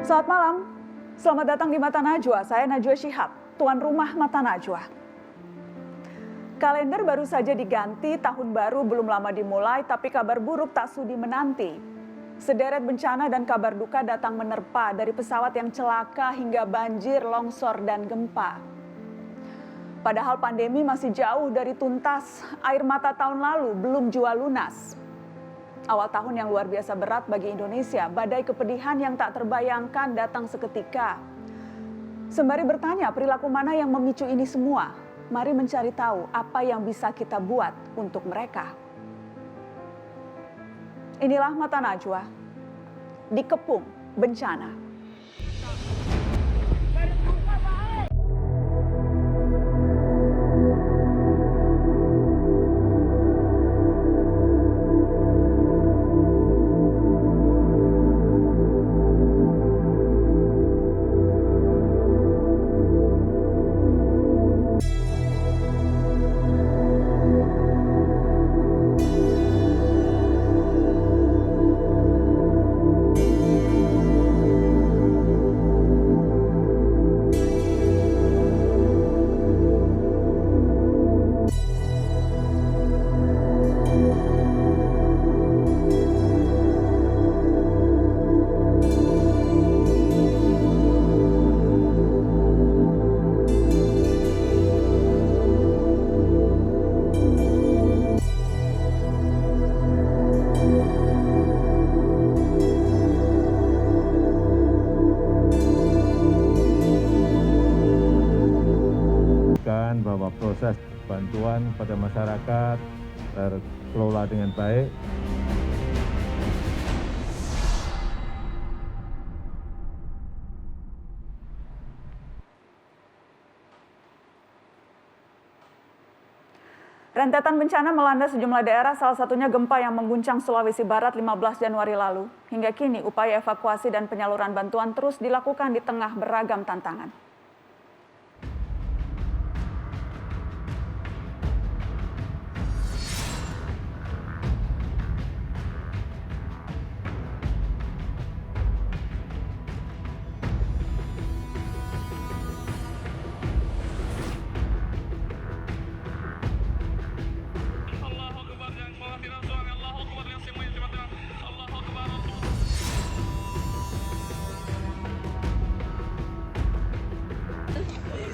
Selamat malam, selamat datang di Mata Najwa. Saya Najwa Shihab, tuan rumah Mata Najwa. Kalender baru saja diganti, tahun baru belum lama dimulai, tapi kabar buruk tak sudi menanti. Sederet bencana dan kabar duka datang menerpa, dari pesawat yang celaka hingga banjir, longsor, dan gempa. Padahal pandemi masih jauh dari tuntas, air mata tahun lalu belum jua lunas. Awal tahun yang luar biasa berat bagi Indonesia, badai kepedihan yang tak terbayangkan datang seketika. Sembari bertanya perilaku mana yang memicu ini semua, mari mencari tahu apa yang bisa kita buat untuk mereka. Inilah Mata Najwa, dikepung bencana. Bahwa proses bantuan pada masyarakat terkelola dengan baik. Rentetan bencana melanda sejumlah daerah, salah satunya gempa yang mengguncang Sulawesi Barat 15 Januari lalu. Hingga kini upaya evakuasi dan penyaluran bantuan terus dilakukan di tengah beragam tantangan.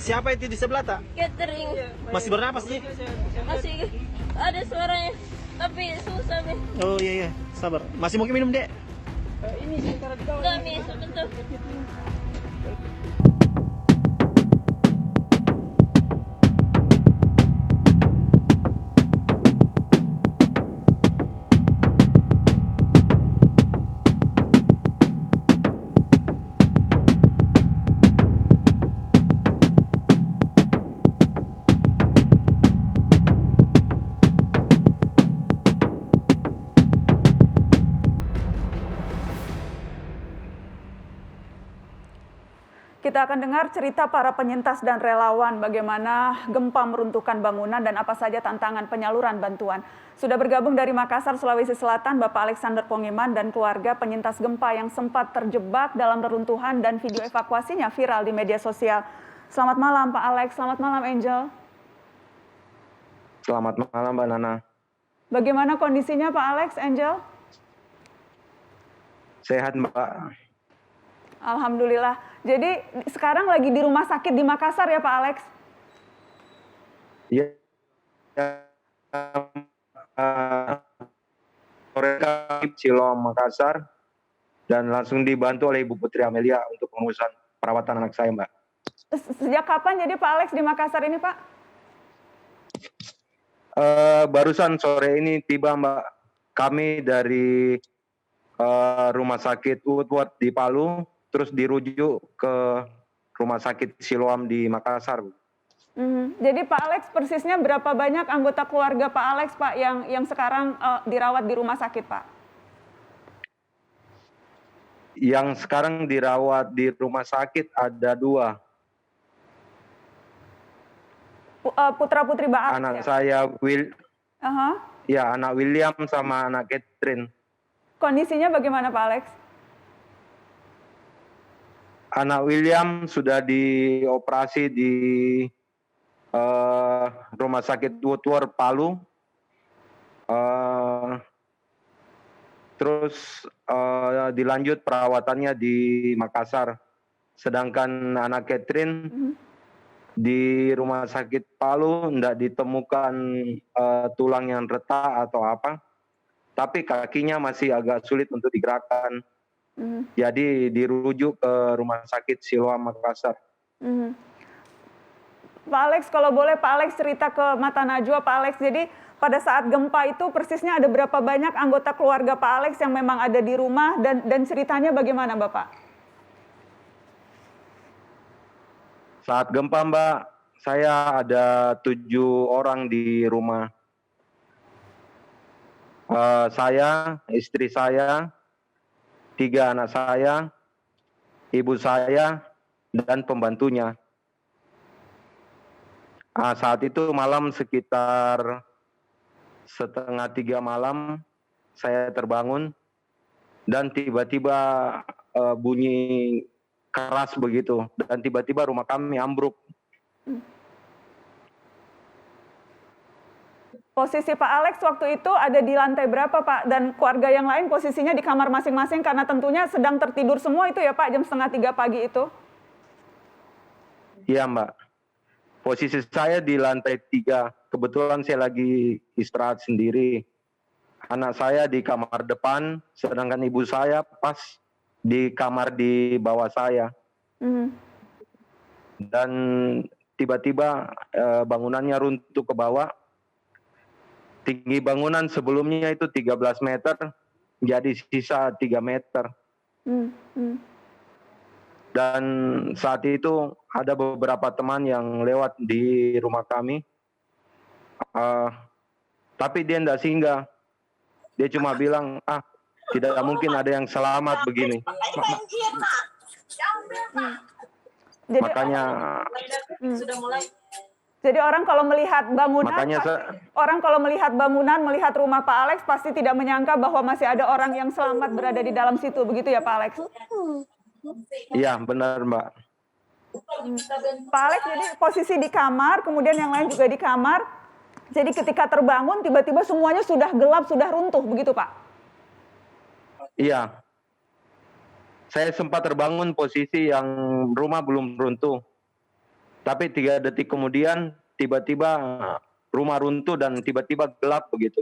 Siapa itu di sebelah tak? Catering. Masih bernapas sih? Masih ada suaranya, tapi susah nih. Oh iya, sabar. Masih mau minum dek? Ini sebentar di bawah. Kami sebentar. Kita akan dengar cerita para penyintas dan relawan bagaimana gempa meruntuhkan bangunan dan apa saja tantangan penyaluran bantuan. Sudah bergabung dari Makassar, Sulawesi Selatan, Bapak Alexander Pongiman dan keluarga penyintas gempa yang sempat terjebak dalam reruntuhan dan video evakuasinya viral di media sosial. Selamat malam Pak Alex, selamat malam Angel. Selamat malam Mbak Nana. Bagaimana kondisinya Pak Alex, Angel? Sehat Mbak. Alhamdulillah. Jadi sekarang lagi di rumah sakit di Makassar ya Pak Alex? Iya. Cilom Makassar dan langsung dibantu oleh Ibu Putri Amelia untuk pengurusan perawatan anak saya Mbak. Sejak kapan jadi Pak Alex di Makassar ini Pak? Barusan sore ini tiba Mbak. Kami dari rumah sakit Woodward di Palu, terus dirujuk ke rumah sakit Siloam di Makassar. Jadi Pak Alex persisnya berapa banyak anggota keluarga Pak Alex Pak yang sekarang dirawat di rumah sakit Pak? Yang sekarang dirawat di rumah sakit ada 2. Putra putri Pak Alex. Anak ya? saya Ya, anak William sama anak Catherine. Kondisinya bagaimana Pak Alex? anak William sudah dioperasi di Rumah Sakit Woodward Palu. Terus dilanjut perawatannya di Makassar. Sedangkan anak Catherine di Rumah Sakit Palu tidak ditemukan tulang yang retak atau apa. Tapi kakinya masih agak sulit untuk digerakkan. Jadi dirujuk ke Rumah Sakit Siloam Makassar. Pak Alex, kalau boleh Pak Alex cerita ke Mata Najwa, Pak Alex. Jadi pada saat gempa itu persisnya ada berapa banyak anggota keluarga Pak Alex yang memang ada di rumah dan ceritanya bagaimana Bapak? Saat gempa Mbak, saya ada 7 orang di rumah. Saya, istri saya, 3 anak saya, ibu saya, dan pembantunya. Saat itu malam sekitar 2:30 malam, saya terbangun dan tiba-tiba bunyi keras begitu. Dan tiba-tiba rumah kami ambruk. Posisi Pak Alex waktu itu ada di lantai berapa Pak? Dan keluarga yang lain posisinya di kamar masing-masing karena tentunya sedang tertidur semua itu ya Pak, jam 2:30 pagi itu? Iya Mbak. Posisi saya di lantai 3. Kebetulan saya lagi istirahat sendiri. Anak saya di kamar depan, sedangkan ibu saya pas di kamar di bawah saya. Dan tiba-tiba bangunannya runtuh ke bawah. Tinggi bangunan sebelumnya itu 13 meter, jadi sisa 3 meter. Dan saat itu ada beberapa teman yang lewat di rumah kami. Tapi dia tidak singgah. Dia cuma bilang, tidak mungkin ada yang selamat begini. Jadi, Makanya jadi orang kalau melihat bangunan, melihat rumah Pak Alex pasti tidak menyangka bahwa masih ada orang yang selamat berada di dalam situ, begitu ya Pak Alex? Iya, benar Mbak. Pak Alex jadi posisi di kamar, kemudian yang lain juga di kamar. Jadi ketika terbangun, tiba-tiba semuanya sudah gelap, sudah runtuh, begitu Pak? Iya. Saya sempat terbangun posisi yang rumah belum runtuh. Tapi 3 detik kemudian, tiba-tiba rumah runtuh dan tiba-tiba gelap begitu.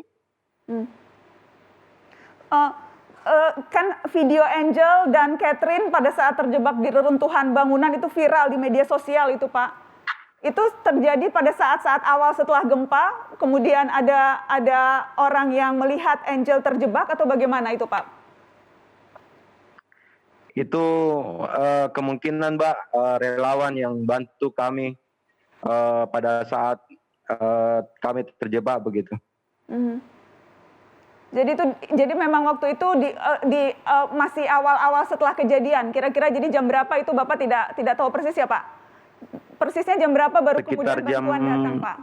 Kan video Angel dan Catherine pada saat terjebak di reruntuhan bangunan itu viral di media sosial itu Pak. Itu terjadi pada saat-saat awal setelah gempa, kemudian ada orang yang melihat Angel terjebak atau bagaimana itu Pak? Itu kemungkinan Mbak, relawan yang bantu kami pada saat kami terjebak begitu. Jadi memang waktu itu masih awal-awal setelah kejadian. Kira-kira jadi jam berapa itu Bapak tidak tahu persis ya Pak? Persisnya jam berapa baru Sekitar kemudian bantuan datang Pak?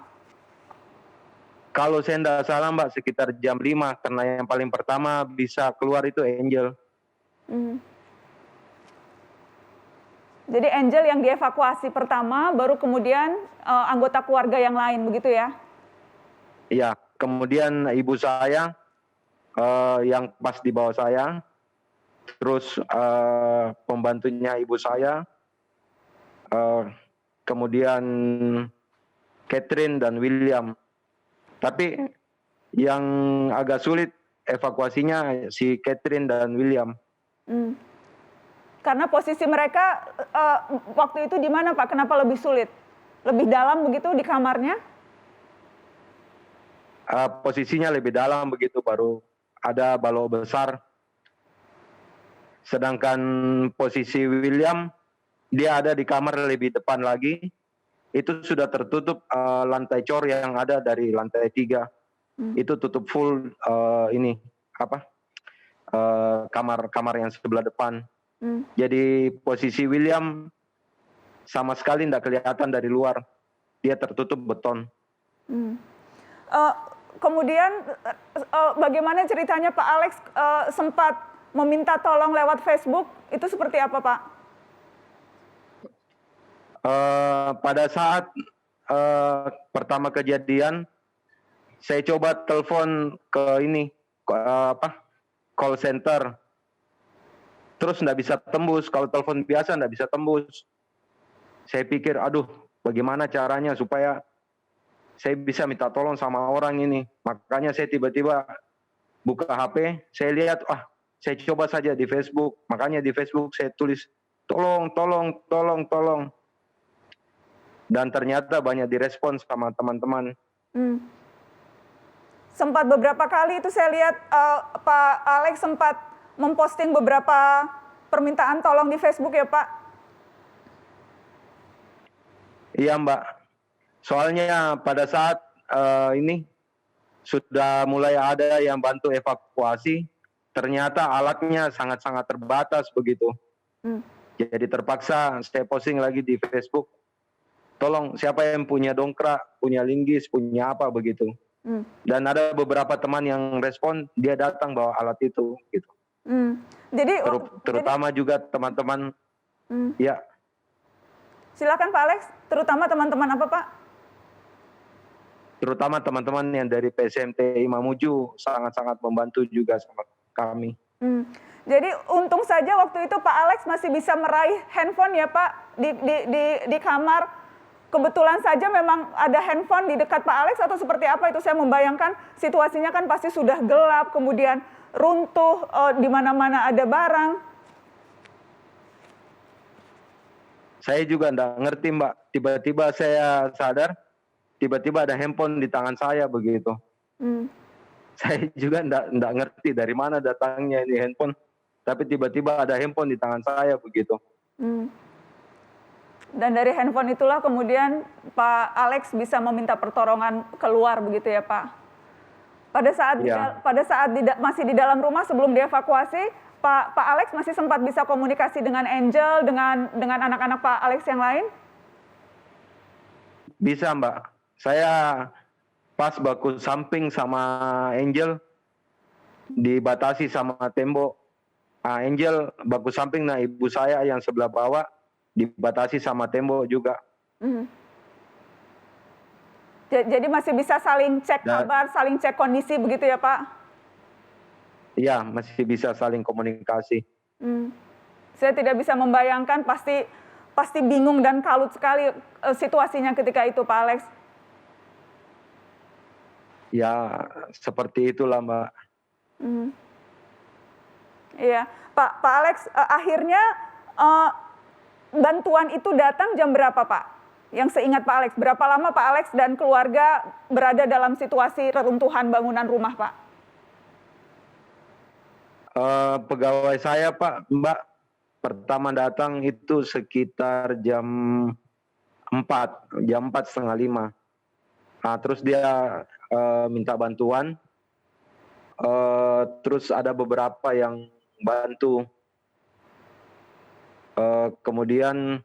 Kalau saya tidak salah Mbak, sekitar jam 5 karena yang paling pertama bisa keluar itu Angel. Jadi Angel yang dievakuasi pertama, baru kemudian anggota keluarga yang lain, begitu ya? Iya, kemudian ibu saya yang pas di bawah saya, terus pembantunya ibu saya, kemudian Catherine dan William. Tapi yang agak sulit evakuasinya si Catherine dan William. Karena posisi mereka waktu itu di mana Pak? Kenapa lebih sulit? Lebih dalam begitu di kamarnya? Posisinya lebih dalam begitu, baru ada balok besar. Sedangkan posisi William, dia ada di kamar lebih depan lagi. Itu sudah tertutup lantai cor yang ada dari lantai 3. Itu tutup full kamar yang sebelah depan. Jadi posisi William sama sekali tidak kelihatan dari luar. Dia tertutup beton. Kemudian bagaimana ceritanya Pak Alex sempat meminta tolong lewat Facebook? Itu seperti apa Pak? Pada saat pertama kejadian, saya coba telepon ke call center. Terus nggak bisa tembus. Kalau telepon biasa nggak bisa tembus. Saya pikir, aduh, bagaimana caranya supaya saya bisa minta tolong sama orang ini. Makanya saya tiba-tiba buka HP, saya lihat, saya coba saja di Facebook. Makanya di Facebook saya tulis, tolong. Dan ternyata banyak direspons sama teman-teman. Sempat beberapa kali itu saya lihat Pak Alex sempat memposting beberapa permintaan tolong di Facebook ya Pak? Iya Mbak, soalnya pada saat ini sudah mulai ada yang bantu evakuasi, ternyata alatnya sangat-sangat terbatas begitu. Jadi terpaksa saya posting lagi di Facebook, tolong siapa yang punya dongkrak, punya linggis, punya apa begitu. Dan ada beberapa teman yang respon, dia datang bawa alat itu gitu. Jadi terutama juga teman-teman. Ya. Silakan Pak Alex, terutama teman-teman apa Pak? Terutama teman-teman yang dari PSMT Mamuju sangat-sangat membantu juga sama kami. Jadi untung saja waktu itu Pak Alex masih bisa meraih handphone ya Pak di kamar. Kebetulan saja memang ada handphone di dekat Pak Alex atau seperti apa itu, saya membayangkan situasinya kan pasti sudah gelap, kemudian runtuh, di mana-mana ada barang. Saya juga enggak ngerti Mbak, tiba-tiba saya sadar, tiba-tiba ada handphone di tangan saya begitu. Saya juga enggak ngerti dari mana datangnya ini handphone, tapi tiba-tiba ada handphone di tangan saya begitu. Dan dari handphone itulah kemudian Pak Alex bisa meminta pertolongan keluar begitu ya Pak. Pada saat masih di dalam rumah sebelum dievakuasi, Pak Alex masih sempat bisa komunikasi dengan Angel, dengan anak-anak Pak Alex yang lain? Bisa Mbak. Saya pas baku samping sama Angel, dibatasi sama tembok. Angel baku samping, nah ibu saya yang sebelah bawah dibatasi sama tembok juga. Jadi masih bisa saling cek kabar, saling cek kondisi begitu ya Pak? Iya, masih bisa saling komunikasi. Saya tidak bisa membayangkan, pasti bingung dan kalut sekali situasinya ketika itu Pak Alex. Ya, seperti itulah Mbak. Iya, Pak Alex, akhirnya bantuan itu datang jam berapa Pak? Yang seingat Pak Alex, berapa lama Pak Alex dan keluarga berada dalam situasi reruntuhan bangunan rumah Pak? Pegawai saya Pak, Mbak, pertama datang itu sekitar jam 4:30. Terus dia minta bantuan, terus ada beberapa yang bantu. Kemudian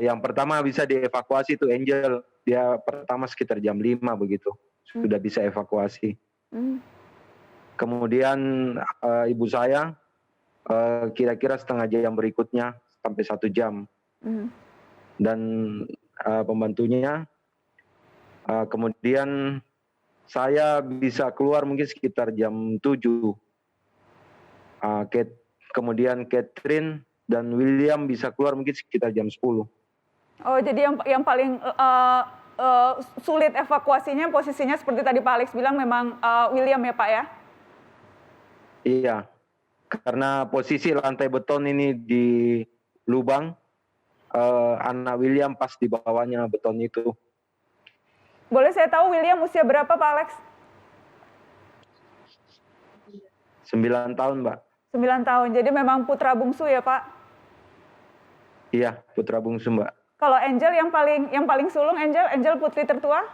yang pertama bisa dievakuasi itu Angel, dia pertama sekitar jam 5 begitu, sudah bisa evakuasi. Kemudian ibu saya kira-kira setengah jam berikutnya sampai 1 jam. Dan pembantunya, kemudian saya bisa keluar mungkin sekitar jam 7. Kemudian Catherine dan William bisa keluar mungkin sekitar jam 10. Oh, jadi yang paling sulit evakuasinya posisinya seperti tadi Pak Alex bilang memang William ya Pak ya? Iya, karena posisi lantai beton ini di lubang, anak William pas di bawahnya beton itu. Boleh saya tahu William usia berapa Pak Alex? 9 tahun Mbak. 9 tahun, jadi memang putra bungsu ya Pak? Iya, putra bungsu Mbak. Kalau Angel yang paling sulung, Angel putri tertua?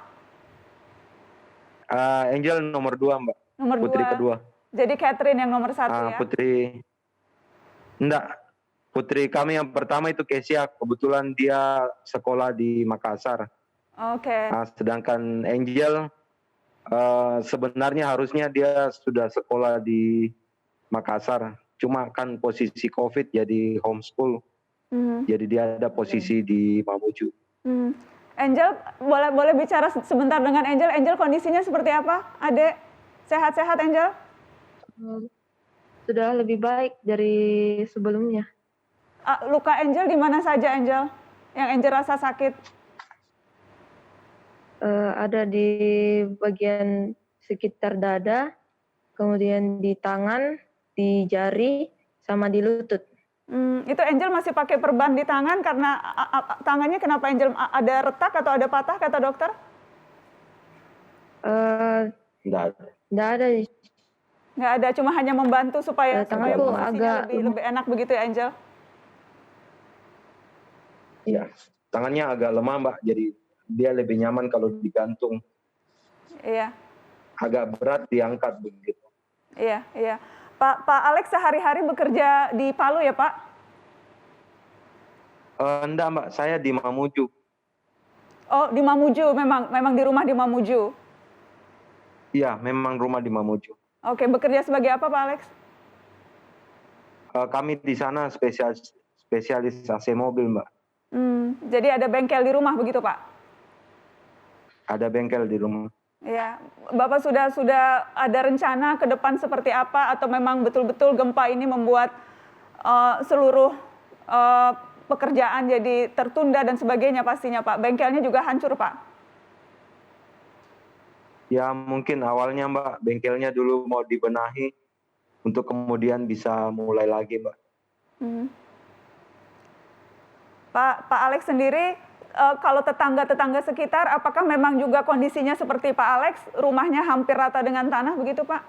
Angel nomor 2 Mbak. Nomor 2. Putri kedua. Jadi Catherine yang nomor 1 ya? Putri kami yang pertama itu Kesia, kebetulan dia sekolah di Makassar. Oke. Sedangkan Angel sebenarnya harusnya dia sudah sekolah di Makassar, cuma kan posisi COVID jadi homeschool. Jadi dia ada posisi di Mamuju. Angel, boleh bicara sebentar dengan Angel. Angel kondisinya seperti apa? Adek, sehat-sehat Angel? Sudah lebih baik dari sebelumnya. Luka Angel di mana saja Angel? Yang Angel rasa sakit? Ada di bagian sekitar dada, kemudian di tangan, di jari, sama di lutut. Itu Angel masih pakai perban di tangan karena tangannya kenapa Angel ada retak atau ada patah kata dokter? Enggak. Nggak ada. Nggak ada, cuma hanya membantu supaya tanganku posisinya agak lebih enak begitu ya Angel? Ya, tangannya agak lemah Mbak, jadi dia lebih nyaman kalau digantung. Iya. Agak berat diangkat begitu. Iya, iya. Pak Alex sehari-hari bekerja di Palu ya Pak? Enggak Mbak, saya di Mamuju. Oh di Mamuju, memang di rumah di Mamuju. Iya, memang rumah di Mamuju. Oke, bekerja sebagai apa Pak Alex? Kami di sana spesialis AC mobil Mbak. Jadi ada bengkel di rumah begitu Pak? Ada bengkel di rumah. Ya, Bapak sudah ada rencana ke depan seperti apa atau memang betul-betul gempa ini membuat seluruh pekerjaan jadi tertunda dan sebagainya pastinya Pak. Bengkelnya juga hancur Pak. Ya mungkin awalnya Mbak, bengkelnya dulu mau dibenahi untuk kemudian bisa mulai lagi Mbak. Pak Alex sendiri, kalau tetangga-tetangga sekitar, apakah memang juga kondisinya seperti Pak Alex, rumahnya hampir rata dengan tanah begitu Pak?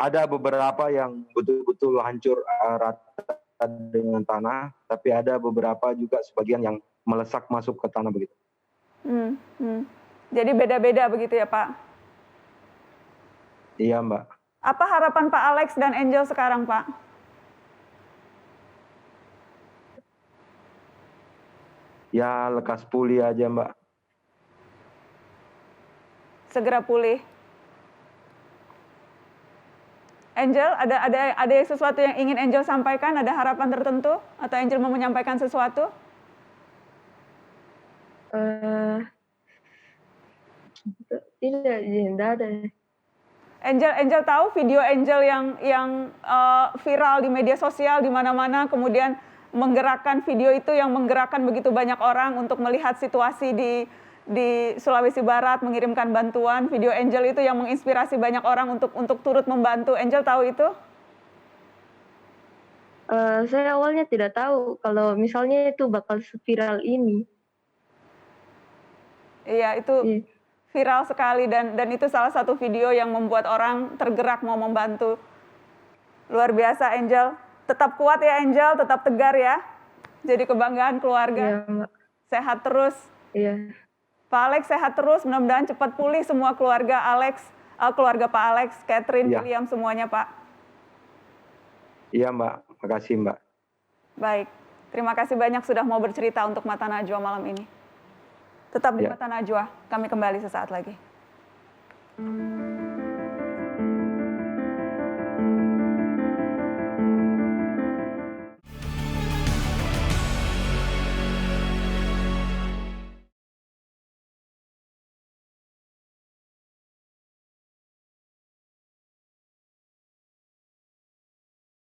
Ada beberapa yang betul-betul hancur rata dengan tanah, tapi ada beberapa juga sebagian yang melesak masuk ke tanah begitu. Jadi beda-beda begitu ya Pak? Iya Mbak. Apa harapan Pak Alex dan Angel sekarang Pak? Ya lekas pulih aja Mbak. Segera pulih. Angel, ada sesuatu yang ingin Angel sampaikan? Ada harapan tertentu? Atau Angel mau menyampaikan sesuatu? Tidak ada. Angel tahu video Angel yang viral di media sosial di mana-mana, kemudian menggerakkan video itu yang menggerakkan begitu banyak orang untuk melihat situasi di Sulawesi Barat, mengirimkan bantuan. Video Angel itu yang menginspirasi banyak orang untuk turut membantu. Angel tahu itu? Saya awalnya tidak tahu kalau misalnya itu bakal viral ini. Iya, itu viral sekali dan itu salah satu video yang membuat orang tergerak mau membantu. Luar biasa Angel. Tetap kuat ya Angel, tetap tegar ya. Jadi kebanggaan keluarga. Iya, Mbak. Sehat terus. Iya. Pak Alex sehat terus, mudah-mudahan cepat pulih semua keluarga Alex, keluarga Pak Alex, Catherine, William semuanya Pak. Iya Mbak, makasih Mbak. Baik, terima kasih banyak sudah mau bercerita untuk Mata Najwa malam ini. Tetap di Mata Najwa, kami kembali sesaat lagi.